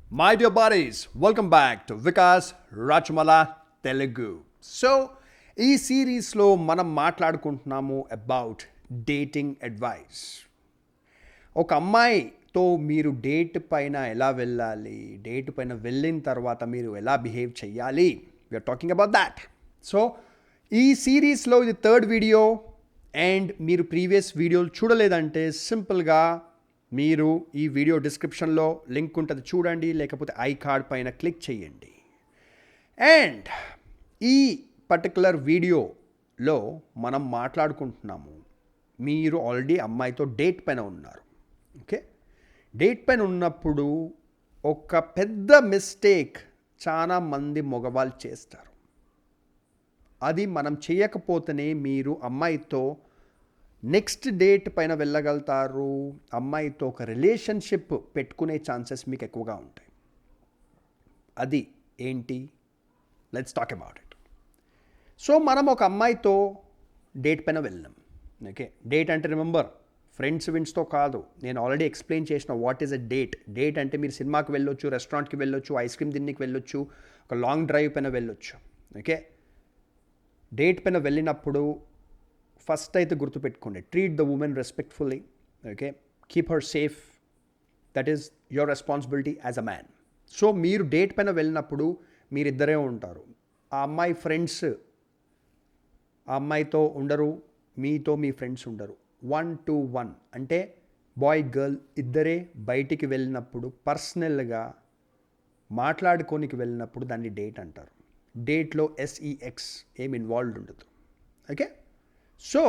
My dear buddies, welcome back to Vikas Rachmala Telugu. So, ఈ సిరీస్లో మనం మాట్లాడుకుంటున్నాము about dating advice. ఒక అమ్మాయితో మీరు డేట్ పైన ఎలా వెళ్ళాలి, డేట్ పైన వెళ్ళిన తర్వాత మీరు ఎలా బిహేవ్ చేయాలి, we're talking about that. So ఈ సిరీస్లో ఇది థర్డ్ వీడియో అండ్ మీరు ప్రీవియస్ వీడియోలు చూడలేదంటే సింపుల్గా మీరు ఈ వీడియో డిస్క్రిప్షన్లో లింక్ ఉంటుంది చూడండి, లేకపోతే ఐ కార్డ్ పైన క్లిక్ చేయండి. అండ్ ఈ పర్టికులర్ వీడియోలో మనం మాట్లాడుకుంటున్నాము, మీరు ఆల్రెడీ అమ్మాయితో డేట్ పైన ఉన్నారు. ఓకే, డేట్ పైన ఉన్నప్పుడు ఒక పెద్ద మిస్టేక్ చాలా మంది మగవాళ్ళు చేస్తారు. అది మనం చేయకపోతేనే మీరు అమ్మాయితో నెక్స్ట్ డేట్ పైన వెళ్ళగలుగుతారు, అమ్మాయితో ఒక రిలేషన్షిప్ పెట్టుకునే ఛాన్సెస్ మీకు ఎక్కువగా ఉంటాయి. అది ఏంటి? Let's talk about it. So మనం ఒక అమ్మాయితో డేట్ పైన వెళ్ళాం. ఓకే, డేట్ అంటే రిమెంబర్ ఫ్రెండ్స్తో కాదు. నేను ఆల్రెడీ ఎక్స్ప్లెయిన్ చేసిన what is a date. Date అంటే మీరు సినిమాకి వెళ్ళొచ్చు, రెస్టారెంట్కి వెళ్ళొచ్చు, ఐస్ క్రీమ్ తిన్నికి వెళ్ళొచ్చు, ఒక లాంగ్ డ్రైవ్ పైన వెళ్ళొచ్చు. ఓకే, డేట్ పైన వెళ్ళినప్పుడు ఫస్ట్ అయితే గుర్తుపెట్టుకోండి, treat the women respectfully. Okay, keep her safe. That is your responsibility as a man. So మీరు డేట్ పైన వెళ్ళినప్పుడు మీరిద్దరే ఉంటారు. ఆ అమ్మాయి ఫ్రెండ్స్ ఆ అమ్మాయితో ఉండరు, మీతో మీ ఫ్రెండ్స్ ఉండరు. 1-to-1 అంటే బాయ్ గర్ల్ ఇద్దరే బయటికి వెళ్ళినప్పుడు పర్సనల్గా మాట్లాడుకోనికి వెళ్ళినప్పుడు దాన్ని డేట్ అంటారు. డేట్లో సెక్స్ ఏం ఇన్వాల్వ్డ్ ఉండదు. ఓకే, సో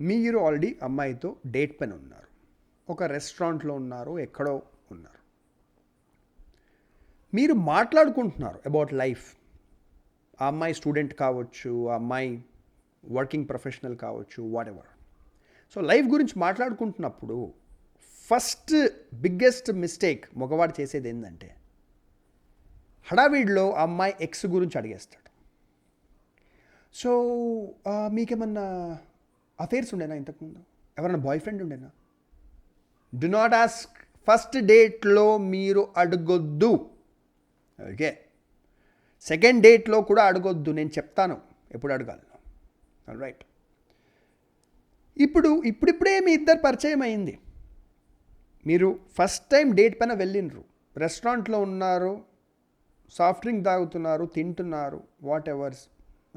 మీరు ఆల్రెడీ అమ్మాయితో డేట్ పైన ఉన్నారు, ఒక రెస్టారెంట్లో ఉన్నారు, ఎక్కడో ఉన్నారు, మీరు మాట్లాడుకుంటున్నారు అబౌట్ లైఫ్. ఆ అమ్మాయి స్టూడెంట్ కావచ్చు, ఆ అమ్మాయి వర్కింగ్ ప్రొఫెషనల్ కావచ్చు, వాట్ ఎవర్. సో లైఫ్ గురించి మాట్లాడుకుంటున్నప్పుడు ఫస్ట్ బిగ్గెస్ట్ మిస్టేక్ మగవాడు చేసేది ఏంటంటే, హడావిడిలో ఆ అమ్మాయి ఎక్స్ గురించి అడిగేస్తాడు. సో మీకేమన్నా అఫేర్స్ ఉండేనా, ఇంతకుముందు ఎవరన్నా బాయ్ ఫ్రెండ్ ఉండేనా? Do not ask. ఫస్ట్ డేట్లో మీరు అడగొద్దు. ఓకే, సెకండ్ డేట్లో కూడా అడగొద్దు. నేను చెప్తాను ఎప్పుడు అడగాలి. రైట్, ఇప్పుడిప్పుడే మీ ఇద్దరు పరిచయం అయింది. మీరు ఫస్ట్ టైం డేట్ పైన వెళ్ళినరు, రెస్టారెంట్లో ఉన్నారు, సాఫ్ట్ డ్రింక్ తాగుతున్నారు, తింటున్నారు, వాట్ ఎవర్స్.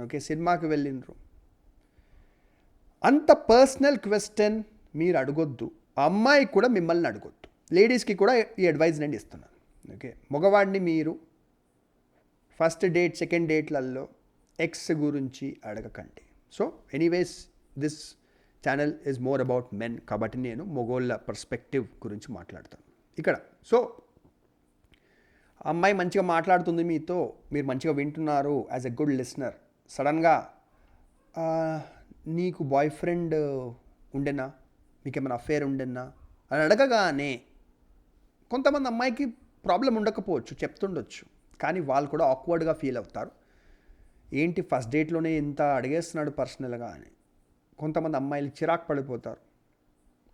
ఓకే, సినిమాకి వెళ్ళినరు. అంత పర్సనల్ క్వశ్చన్ మీరు అడగొద్దు. అమ్మాయి కూడా మిమ్మల్ని అడగొద్దు. లేడీస్కి కూడా ఈ అడ్వైజ్ నేను ఇస్తున్నాను. ఓకే, మగవాడిని మీరు ఫస్ట్ డేట్ సెకండ్ డేట్లలో ఎక్స్ గురించి అడగకండి. So anyways this channel is more about men కాబట్టి నేను మగోళ్ళ పర్స్పెక్టివ్ గురించి మాట్లాడతాను ఇక్కడ. సో అమ్మాయి మంచిగా మాట్లాడుతుంది మీతో, మీరు మంచిగా వింటున్నారు యాజ్ ఎ గుడ్ లిసనర్. సడన్గా నీకు బాయ్ ఫ్రెండ్ ఉండేనా, మీకేమైనా అఫేర్ ఉండేనా అని అడగగానే కొంతమంది అమ్మాయికి ప్రాబ్లం ఉండకపోవచ్చు, చెప్తుండొచ్చు, కానీ వాళ్ళు కూడా ఆక్వర్డ్గా ఫీల్ అవుతారు. ఏంటి ఫస్ట్ డేట్లోనే ఇంత అడిగేస్తున్నాడు పర్సనల్గా అని. కొంతమంది అమ్మాయిలు చిరాకు పడిపోతారు.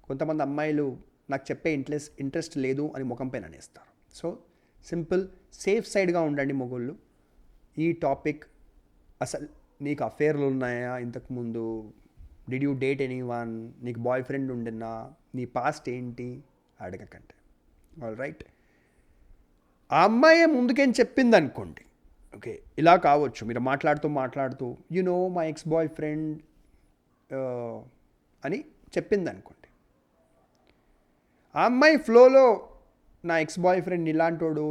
కొంతమంది అమ్మాయిలు నాకు చెప్పే ఇంట్రెస్ట్ లేదు అని ముఖం పైన అనేస్తారు. సో సింపుల్ సేఫ్ సైడ్గా ఉండండి మొగోళ్ళు. ఈ టాపిక్ అసలు నీకు అఫేర్లు ఉన్నాయా, ఇంతకుముందు డిడ్ యూ డేట్ ఎనీవన్, నీకు బాయ్ ఫ్రెండ్ ఉండేనా, నీ పాస్ట్ ఏంటి అడగకండి. ఆల్ రైట్, ఆ అమ్మాయి ముందుకేం చెప్పింది అనుకోండి. ఓకే, ఇలా కావచ్చు, మీరు మాట్లాడుతూ మై ఎక్స్ బాయ్ ఫ్రెండ్ అని చెప్పింది అనుకోండి. ఆ అమ్మాయి ఫ్లోలో నా ఎక్స్ బాయ్ ఫ్రెండ్ ఇలాంటోడు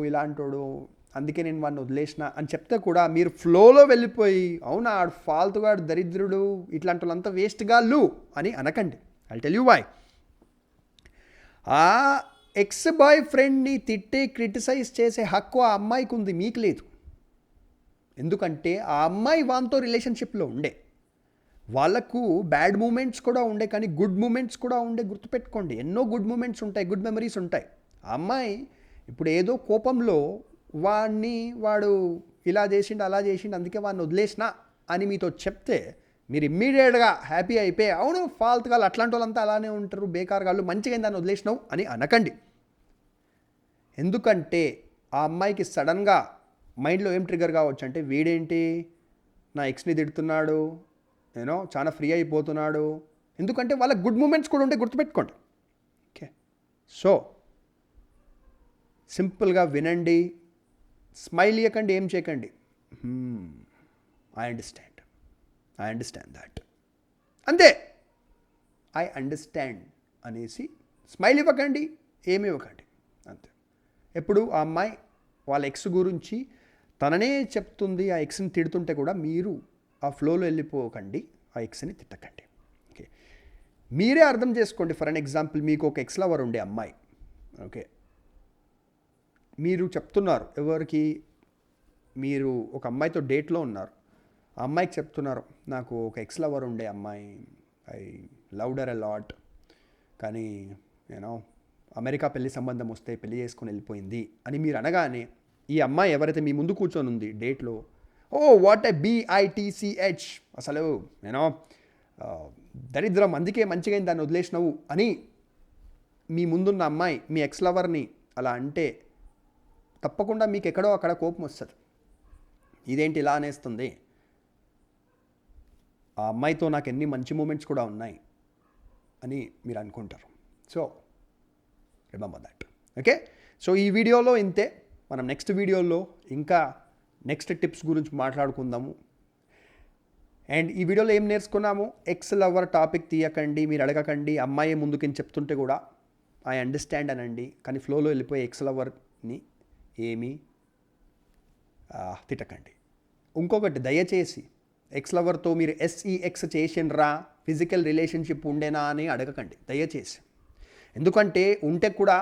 అందుకే నేను వాడిని వదిలేసిన అని చెప్తే కూడా మీరు ఫ్లోలో వెళ్ళిపోయి అవునా ఆడు ఫాల్తుగా దరిద్రుడు ఇట్లాంటి వాళ్ళంతా వేస్ట్ గాళ్ళు అని అనకండి. I'll tell you why. ఆ ఎక్స్ బాయ్ ఫ్రెండ్ని తిట్టి క్రిటిసైజ్ చేసే హక్కు ఆ అమ్మాయికి ఉంది, మీకు లేదు. ఎందుకంటే ఆ అమ్మాయి వానితో రిలేషన్షిప్లో ఉండే, వాళ్ళకు బ్యాడ్ మూమెంట్స్ కూడా ఉండే, కానీ గుడ్ మూమెంట్స్ కూడా ఉండే. గుర్తుపెట్టుకోండి, ఎన్నో గుడ్ మూమెంట్స్ ఉంటాయి, గుడ్ మెమరీస్ ఉంటాయి. ఆ అమ్మాయి ఇప్పుడు ఏదో కోపంలో వాడు ఇలా చేసిండు అలా చేసిండు అందుకే వాడిని వదిలేసిన అని మీతో చెప్తే మీరు ఇమ్మీడియట్గా హ్యాపీ అయిపోయి అవును ఫాల్తుగా అట్లాంటి వాళ్ళంతా అలానే ఉంటారు, బేకార్ గాళ్ళు, మంచిగా దాన్ని వదిలేసినావు అని అనకండి. ఎందుకంటే ఆ అమ్మాయికి సడన్గా మైండ్లో ఏం ట్రిగర్ కావచ్చు అంటే, వీడేంటి నా ఎక్స్ని తిడుతున్నాడు, చాలా ఫ్రీ అయిపోతున్నాడు. ఎందుకంటే వాళ్ళ గుడ్ మూమెంట్స్ కూడా ఉంటే గుర్తుపెట్టుకోండి. ఓకే, సో సింపుల్గా వినండి, స్మైల్ ఇవ్వకండి, ఏం చేయకండి. ఐ అండర్స్టాండ్ దాట్, అంతే. ఐ అండర్స్టాండ్ అనేసి స్మైల్ ఇవ్వకండి, ఏమి ఇవ్వకండి, అంతే. ఎప్పుడు ఆ అమ్మాయి వాళ్ళ ఎక్స్ గురించి తననే చెప్తుంది, ఆ ఎక్స్ని తిడుతుంటే కూడా మీరు ఆ ఫ్లోలో వెళ్ళిపోకండి, ఆ ఎక్స్ని తిట్టకండి. ఓకే, మీరే అర్థం చేసుకోండి. ఫర్ అన్ ఎగ్జాంపుల్, మీకు ఒక ఎక్స్ లవర్ ఉండే అమ్మాయి, ఓకే, మీరు చెప్తున్నారు ఎవరికి, మీరు ఒక అమ్మాయితో డేట్లో ఉన్నారు, ఆ అమ్మాయికి చెప్తున్నారు, నాకు ఒక ఎక్స్ లవర్ ఉండే అమ్మాయి, I loved her a lot, కానీ అమెరికా పెళ్లి సంబంధం వస్తే పెళ్లి చేసుకొని వెళ్ళిపోయింది అని మీరు అనగానే, ఈ అమ్మాయి ఎవరైతే మీ ముందు కూర్చొని ఉంది డేట్లో, ఓ వాట్ ఎ BITCH, అసలు దరిద్రం, అందుకే మంచిగా దాన్ని వదిలేసినవు అని మీ ముందున్న అమ్మాయి మీ ఎక్స్ లవర్ని అలా అంటే, తప్పకుండా మీకు ఎక్కడో అక్కడ కోపం వస్తుంది. ఇదేంటి ఇలా అనేస్తుంది, ఆ అమ్మాయితో నాకు ఎన్ని మంచి మూమెంట్స్ కూడా ఉన్నాయి అని మీరు అనుకుంటారు. So remember that. Okay, so ఈ వీడియోలో ఇంతే. మనం నెక్స్ట్ వీడియోలో ఇంకా నెక్స్ట్ టిప్స్ గురించి మాట్లాడుకుందాము. అండ్ ఈ వీడియోలో ఏం నేర్చుకున్నాము, ఎక్స్ లవర్ టాపిక్ తీయకండి, మీరు అడగకండి. అమ్మాయి ముందుకి చెప్తుంటే కూడా ఐ అండర్స్టాండ్ అనండి, కానీ ఫ్లోలో వెళ్ళిపోయి ఎక్స్ లవర్ని ఏమీ తిట్టకండి. ఇంకొకటి, దయచేసి ఎక్స్ లవర్తో మీరు SEX చేసిండ్రా, ఫిజికల్ రిలేషన్షిప్ ఉండేనా అని అడగకండి దయచేసి. ఎందుకంటే ఉంటే కూడా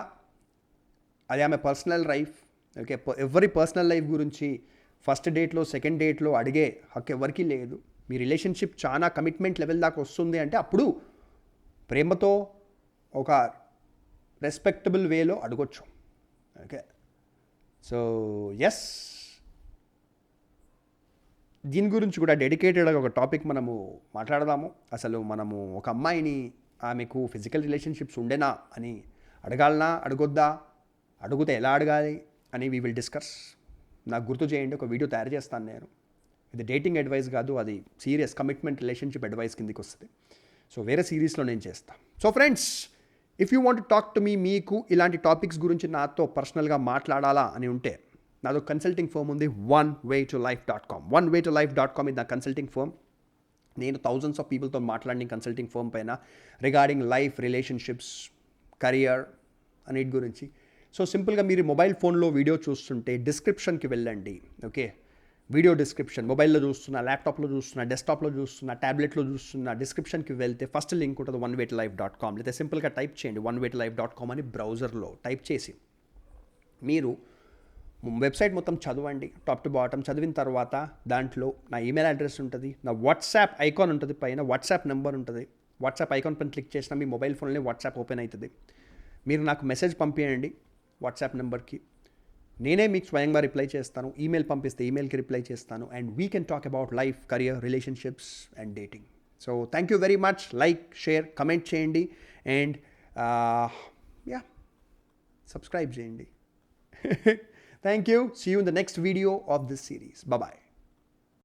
అది ఆమె పర్సనల్ లైఫ్. ఓకే, ఎవరి పర్సనల్ లైఫ్ గురించి ఫస్ట్ డేట్లో సెకండ్ డేట్లో అడిగే హక్కు ఎవరికీ లేదు. మీ రిలేషన్షిప్ చాలా కమిట్మెంట్ లెవెల్ దాకా వస్తుంది అంటే అప్పుడు ప్రేమతో ఒక రెస్పెక్టబుల్ వేలో అడగొచ్చు. ఓకే, సో ఎస్, దీని గురించి కూడా డెడికేటెడ్గా ఒక టాపిక్ మనము మాట్లాడదాము. అసలు మనము ఒక అమ్మాయిని ఆమెకు ఫిజికల్ రిలేషన్షిప్స్ ఉండేనా అని అడగాలనా, అడగొద్దా, అడిగితే ఎలా అడగాలి అని వీ విల్ డిస్కస్. నాకు గుర్తు చేయండి, ఒక వీడియో తయారు చేస్తాను నేను. ఇది డేటింగ్ అడ్వైస్ కాదు, అది సీరియస్ కమిట్మెంట్ రిలేషన్షిప్ అడ్వైస్ కిందకి వస్తుంది. సో వేరే సిరీస్లో నేను చేస్తాను. So friends, if you want to talk to me, మీకు ఇలాంటి టాపిక్స్ గురించి నాతో పర్సనల్గా మాట్లాడాలా అని ఉంటే, నాదో కన్సల్టింగ్ ఫర్మ్ ఉంది, onewaytolife.com. onewaytolife.com ఇది నా కన్సల్టింగ్ ఫర్మ్. నేను థౌజండ్స్ ఆఫ్ పీపుల్తో మాట్లాడిన కన్సల్టింగ్ ఫర్మ్ పైన రిగార్డింగ్ లైఫ్, రిలేషన్షిప్స్, కెరియర్ అన్నిటి గురించి. సో సింపుల్గా మీరు మొబైల్ ఫోన్లో వీడియో చూస్తుంటే డిస్క్రిప్షన్కి వెళ్ళండి. ఓకే, వీడియో డిస్క్రిప్షన్, మొబైల్లో చూస్తున్నా, ల్యాప్టాప్లో చూస్తున్నా, డెస్క్టాప్లో చూస్తున్నా, ట్యాబ్లెట్లో చూస్తున్నా, డిస్క్రిప్షన్కి వెళ్తే ఫస్ట్ లింక్ ఉంటుంది onewaytolife.com. లేదా సింపుల్గా టైప్ చేయండి onewaytolife.com అని బ్రౌజర్లో టైప్ చేసి మీరు వెబ్సైట్ మొత్తం చదవండి, టాప్ టు బాటమ్. చదివిన తర్వాత దాంట్లో నా ఈమెయిల్ అడ్రస్ ఉంటుంది, నా వాట్సాప్ ఐకాన్ ఉంటుంది, పైన వాట్సాప్ నెంబర్ ఉంటుంది. వాట్సాప్ ఐకాన్ పైన క్లిక్ చేసినా మీ మొబైల్ ఫోన్లోనే వాట్సాప్ ఓపెన్ అవుతుంది. మీరు నాకు మెసేజ్ పంపించండి వాట్సాప్ నెంబర్కి, నేనే మీకు స్వయంగా రిప్లై చేస్తాను. ఈమెయిల్ పంపిస్తే ఈమెయిల్కి రిప్లై చేస్తాను. And we can talk about life, career, relationships and dating. So thank you very much. Like, share, comment చేయండి అండ్ సబ్స్క్రైబ్ చేయండి. Thank you. See you in the next video of this series. Bye-bye.